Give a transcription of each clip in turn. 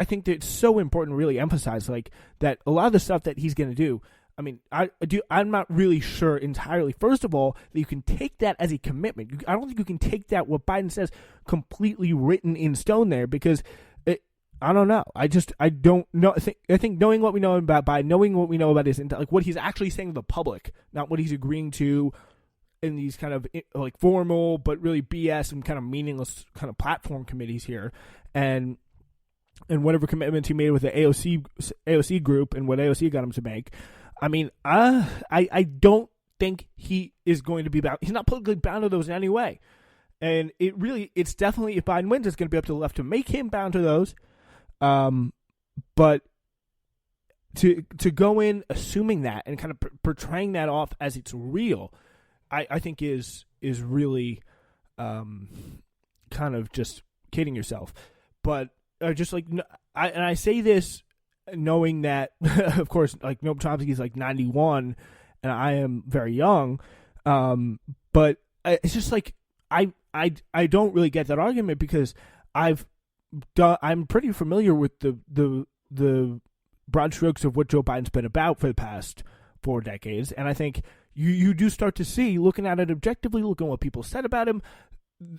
I think that it's so important to really emphasize like that a lot of the stuff that he's going to do. I mean, I'm not really sure entirely. First of all, that you can take that as a commitment. I don't think you can take that what Biden says completely written in stone there because I don't know. I don't know. I think knowing what we know about Biden, knowing what we know about his like what he's actually saying to the public, not what he's agreeing to in these kind of like formal but really BS and kind of meaningless kind of platform committees here, and whatever commitments he made with the AOC group and what AOC got him to make. I mean, I don't think he is going to be bound. He's not politically bound to those in any way. And it's definitely, if Biden wins, it's going to be up to the left to make him bound to those. But to go in assuming that and kind of portraying that off as it's real, I think is really kind of just kidding yourself. But just like, I say this knowing that, of course, like Noam Chomsky is like 91 and I am very young. But it's just like, I don't really get that argument because I'm pretty familiar with the broad strokes of what Joe Biden's been about for the past 4 decades. And I think you do start to see, looking at it objectively, looking at what people said about him,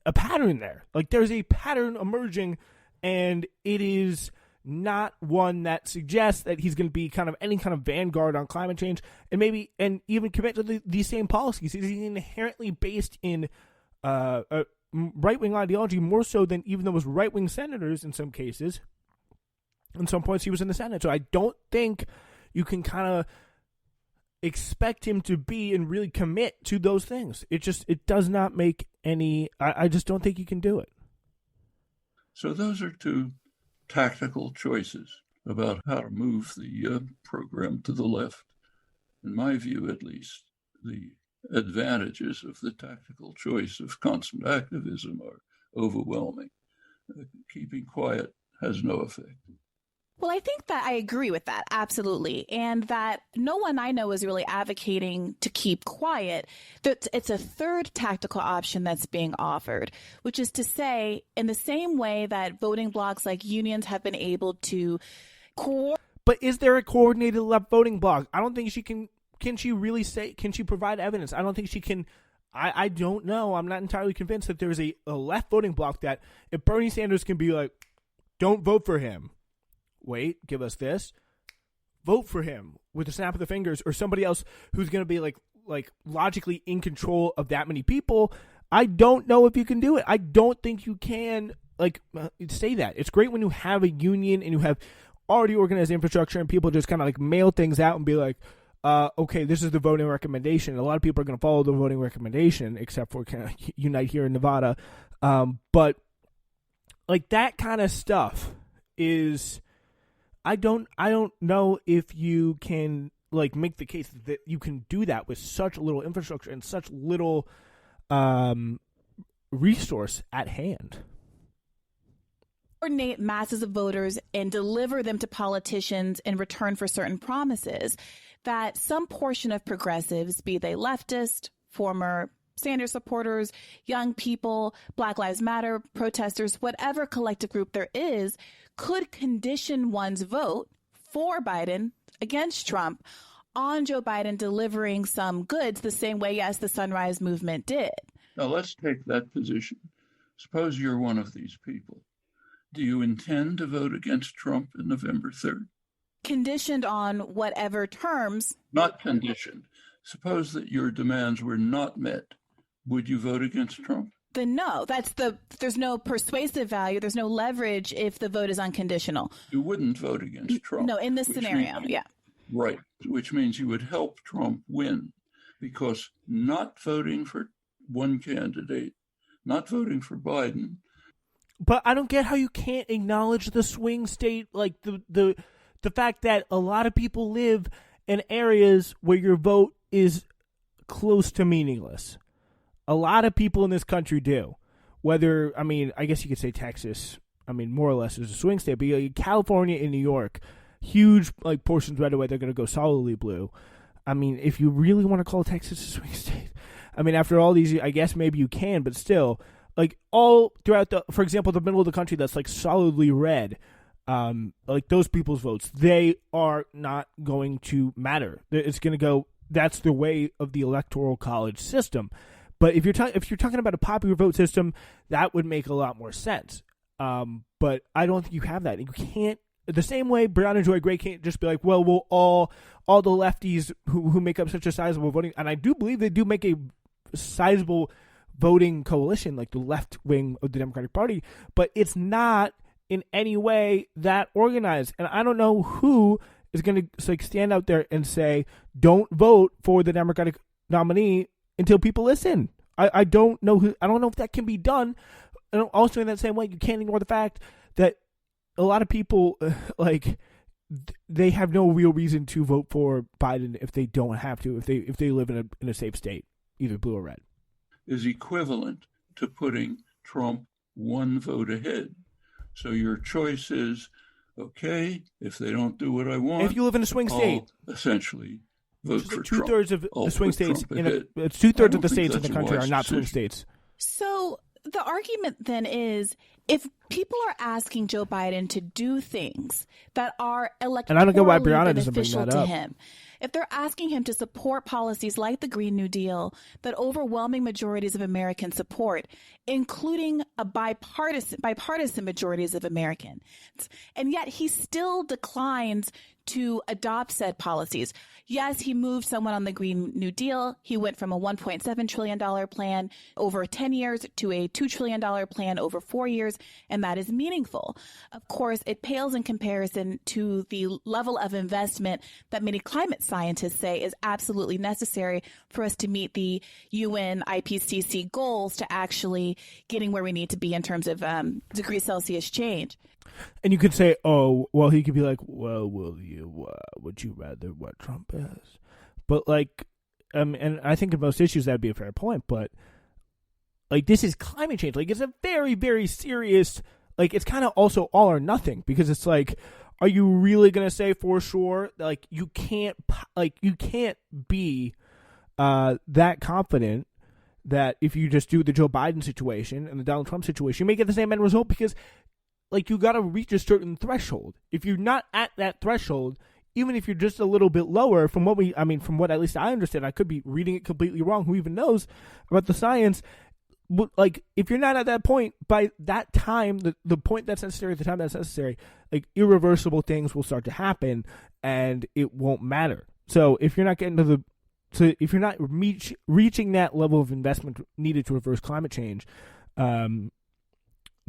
a pattern there. Like there's a pattern emerging, and it is not one that suggests that he's going to be kind of any kind of vanguard on climate change and even commit to these same policies. He's inherently based in a right-wing ideology more so than even those right-wing senators in some cases. In some points he was in the Senate. So I don't think you can kind of expect him to be and really commit to those things. It does not make any, I just don't think you can do it. So those are two tactical choices about how to move the program to the left. In my view, at least, the advantages of the tactical choice of constant activism are overwhelming. Keeping quiet has no effect. Well, I think that I agree with that, absolutely. And that no one I know is really advocating to keep quiet. It's a third tactical option that's being offered, which is to say, in the same way that voting blocs like unions have been able to... But is there a coordinated left voting bloc? I don't think she can... Can she provide evidence? I don't think she can. I don't know. I'm not entirely convinced that there's a left voting bloc that if Bernie Sanders can be like, don't vote for him. Wait, give us this. Vote for him with a snap of the fingers, or somebody else who's going to be like logically in control of that many people. I don't know if you can do it. I don't think you can say that. It's great when you have a union and you have already organized infrastructure and people just kind of like mail things out and be like, okay, this is the voting recommendation. A lot of people are going to follow the voting recommendation, except for kind of Unite here in Nevada. But like that kind of stuff is, I don't know if you can like make the case that you can do that with such little infrastructure and such little resource at hand. Coordinate masses of voters and deliver them to politicians in return for certain promises that some portion of progressives, be they leftist, former Sanders supporters, young people, Black Lives Matter protesters, whatever collective group there is, could condition one's vote for Biden against Trump on Joe Biden delivering some goods the same way, yes, the Sunrise Movement did. Now let's take that position. Suppose you're one of these people. Do you intend to vote against Trump on November 3rd? Conditioned on whatever terms. Not conditioned. Suppose that your demands were not met. Would you vote against Trump? Then no. There's no persuasive value. There's no leverage if the vote is unconditional. You wouldn't vote against Trump. No, in this scenario, yeah. Right. Which means you would help Trump win, because not voting for one candidate, not voting for Biden. But I don't get how you can't acknowledge the swing state, like the fact that a lot of people live in areas where your vote is close to meaningless. A lot of people in this country do. Whether, I mean, I guess you could say Texas, I mean, more or less is a swing state, but California and New York, huge like portions right away, they're going to go solidly blue. I mean, if you really want to call Texas a swing state, I mean, after all these, I guess maybe you can, but still, like all throughout for example, the middle of the country that's like solidly red, like those people's votes, they are not going to matter. It's going to go. That's the way of the electoral college system. But if you're talking about a popular vote system, that would make a lot more sense. But I don't think you have that. You can't. The same way Breonna Joy Gray can't just be like, well, we'll all the lefties who make up such a sizable voting, and I do believe they do make a sizable voting coalition, like the left wing of the Democratic Party, but it's not in any way that organized. And I don't know who is going to like stand out there and say, don't vote for the Democratic nominee until people listen. I don't know who. I don't know if that can be done. And also in that same way, you can't ignore the fact that a lot of people like they have no real reason to vote for Biden if they don't have to, if they live in a safe state, either blue or red. Is equivalent to putting Trump one vote ahead. So your choice is, okay, if they don't do what I want, if you live in a swing state, I'll essentially vote for Trump. 2/3 of the swing states, it's 2/3 of the states in the country are not swing states. So the argument then is, if people are asking Joe Biden to do things that are electorally beneficial to him, if they're asking him to support policies like the Green New Deal that overwhelming majorities of Americans support, including a bipartisan majorities of Americans, and yet he still declines to adopt said policies. Yes, he moved someone on the Green New Deal. He went from a $1.7 trillion plan over 10 years to a $2 trillion plan over 4 years, and that is meaningful. Of course, it pales in comparison to the level of investment that many climate scientists say is absolutely necessary for us to meet the UN IPCC goals to actually getting where we need to be in terms of degrees Celsius change. And you could say, oh, well, he could be like, well, would you rather what Trump is? But like, and I think in most issues that'd be a fair point. But like, this is climate change. Like, it's a very, very serious. Like, it's kind of also all or nothing, because it's like, are you really gonna say for sure? Like, you can't be that confident that if you just do the Joe Biden situation and the Donald Trump situation, you may get the same end result, because like, you got to reach a certain threshold. If you're not at that threshold, even if you're just a little bit lower, from what at least I understand, I could be reading it completely wrong. Who even knows about the science? But like, if you're not at that point by that time, the point that's necessary at the time that's necessary, like, irreversible things will start to happen, and it won't matter. So if you're not getting if you're not reaching that level of investment needed to reverse climate change,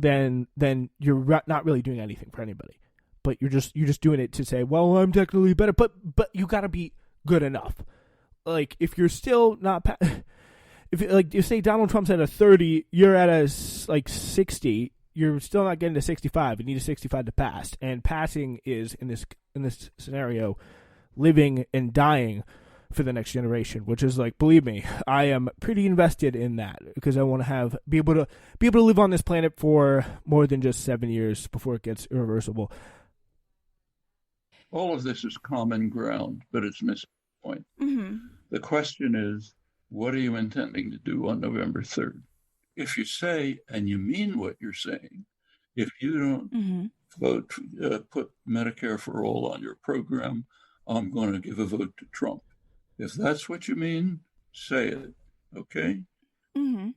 then you're not really doing anything for anybody. But you're just doing it to say, well, I'm technically better, but you got to be good enough. Like, if you're still not, if you say Donald Trump's at a 30, you're at a 60, you're still not getting to 65. You need a 65 to pass, and passing is in this scenario, living and dying for the next generation, which is like, believe me, I am pretty invested in that, because I want to be able to live on this planet for more than just 7 years before it gets irreversible. All of this is common ground, but it's missing the point. Mm-hmm. The question is, what are you intending to do on November 3rd? If you say, and you mean what you're saying, if you don't vote, put Medicare for all on your program, I'm going to give a vote to Trump. If that's what you mean, say it, okay? Mm-hmm.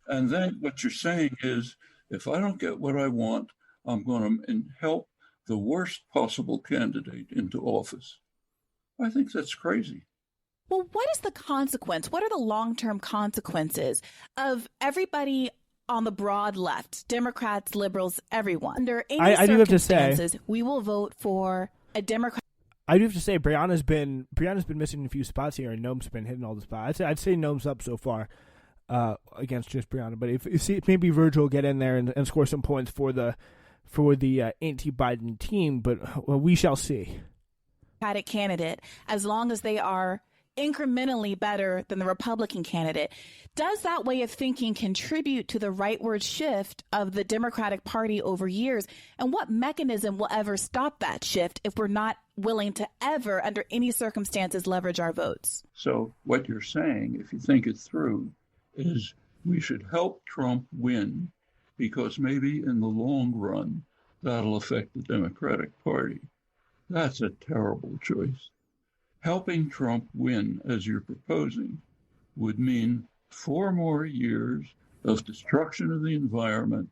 And then what you're saying is, if I don't get what I want, I'm going to help the worst possible candidate into office. I think that's crazy. Well, what is the consequence? What are the long-term consequences of everybody on the broad left, Democrats, liberals, everyone? Under any circumstances, we will vote for a Democrat. I do have to say, Brianna's been missing a few spots here, and Noam's been hitting all the spots. I'd say Noam's up so far against just Brianna, but if maybe Virgil will get in there and score some points for the anti-Biden team, but we shall see. Candidate, as long as they are incrementally better than the Republican candidate. Does that way of thinking contribute to the rightward shift of the Democratic Party over years? And what mechanism will ever stop that shift if we're not willing to ever, under any circumstances, leverage our votes? So what you're saying, if you think it through, is we should help Trump win, because maybe in the long run, that'll affect the Democratic Party. That's a terrible choice. Helping Trump win, as you're proposing, would mean 4 more years of destruction of the environment,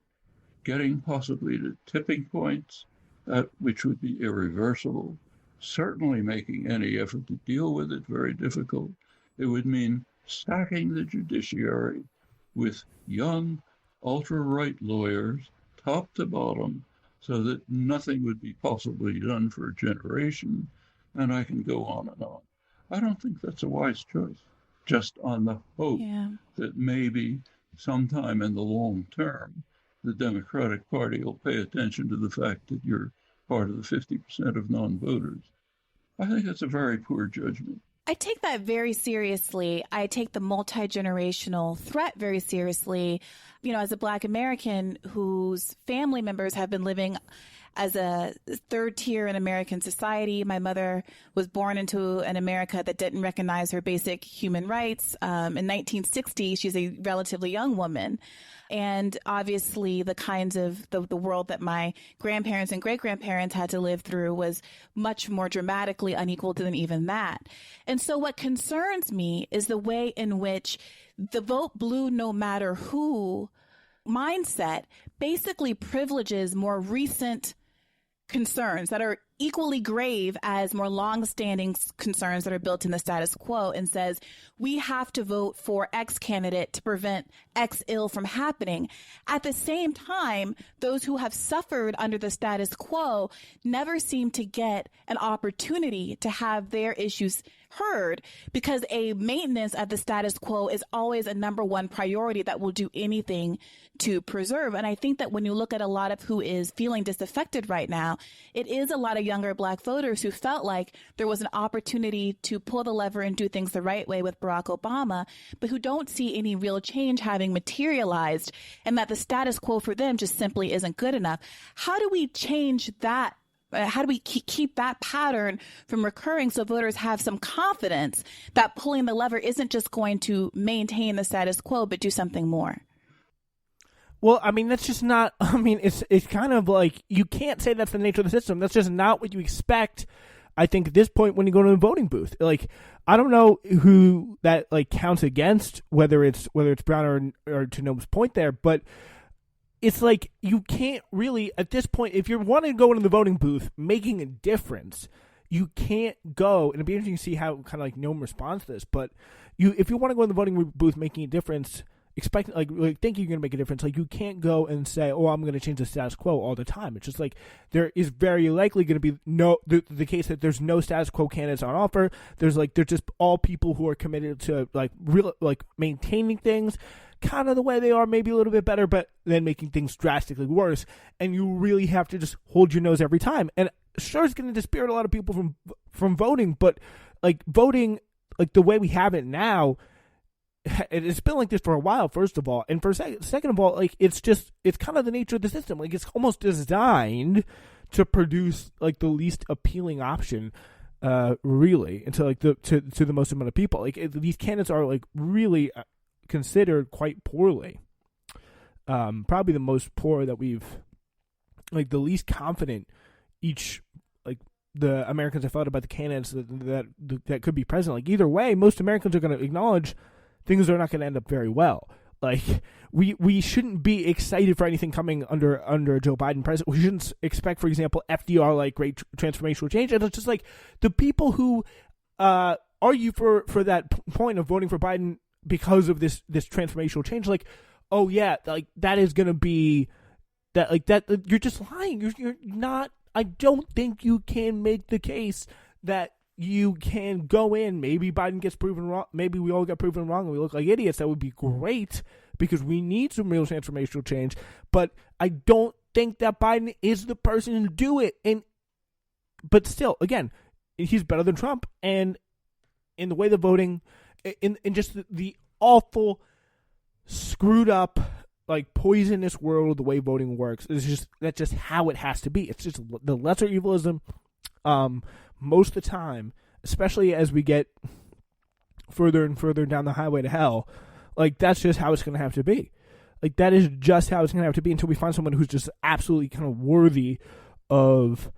getting possibly to tipping points, which would be irreversible, certainly making any effort to deal with it very difficult. It would mean stacking the judiciary with young, ultra-right lawyers, top to bottom, so that nothing would be possibly done for a generation, and I can go on and on. I don't think that's a wise choice, just on the hope that maybe sometime in the long term, the Democratic Party will pay attention to the fact that you're part of the 50% of non-voters. I think that's a very poor judgment. I take that very seriously. I take the multi-generational threat very seriously. You know, as a Black American whose family members have been living as a third tier in American society, my mother was born into an America that didn't recognize her basic human rights. In 1960, she's a relatively young woman. And obviously the kinds of the world that my grandparents and great-grandparents had to live through was much more dramatically unequal than even that. And so what concerns me is the way in which the vote blue no matter who mindset basically privileges more recent concerns that are equally grave as more long-standing concerns that are built in the status quo, and says we have to vote for X candidate to prevent X ill from happening. At the same time, those who have suffered under the status quo never seem to get an opportunity to have their issues heard, because a maintenance of the status quo is always a number one priority that will do anything to preserve. And I think that when you look at a lot of who is feeling disaffected right now, it is a lot of younger Black voters who felt like there was an opportunity to pull the lever and do things the right way with Barack Obama, but who don't see any real change having materialized, and that the status quo for them just simply isn't good enough. How do we change that? How do we keep that pattern from recurring so voters have some confidence that pulling the lever isn't just going to maintain the status quo, but do something more? Well, I mean, that's just not, I mean, it's kind of like, you can't say that's the nature of the system. That's just not what you expect, I think, at this point when you go to the voting booth. Like, I don't know who that, like, counts against, whether it's Brown or to Noam's point there, but it's like, you can't really, at this point, if you're wanting to go into the voting booth making a difference, you can't go, and it'd be interesting to see how kind of like Noam responds to this, but if you want to go in the voting booth making a difference, expect like think you're going to make a difference, like, you can't go and say, oh, I'm going to change the status quo all the time. It's just like, there is very likely going to be the case that there's no status quo candidates on offer. They're just all people who are committed to like real, like, maintaining things kind of the way they are, maybe a little bit better, but then making things drastically worse. And you really have to just hold your nose every time. And sure, it's going to dispirit a lot of people from voting, but like voting like the way we have it now, it's been like this for a while, first of all, and second of all, like, it's kind of the nature of the system. Like, it's almost designed to produce like the least appealing option, really, and to like to the most amount of people. Like, these candidates are like really considered quite poorly, probably the most poor that we've, like, the least confident each, like, the Americans have felt about the candidates that could be president. Like, either way, most Americans are going to acknowledge things are not going to end up very well. Like, we shouldn't be excited for anything coming under Joe Biden president. We shouldn't expect, for example, FDR like great transformational change. And it's just like the people who argue for that point of voting for Biden because of this transformational change, like, oh yeah, like, that is going to be that, like, that you're just lying. You're not. I don't think you can make the case that you can go in. Maybe Biden gets proven wrong. Maybe we all get proven wrong and we look like idiots. That would be great because we need some real transformational change. But I don't think that Biden is the person to do it. But still, again, he's better than Trump. And in the way the voting, in just the awful, screwed up, like, poisonous world, the way voting works, that's just how it has to be. It's just the lesser evilism. Most of the time, especially as we get further and further down the highway to hell, like, that's just how it's going to have to be. Like, that is just how it's going to have to be until we find someone who's just absolutely kind of worthy of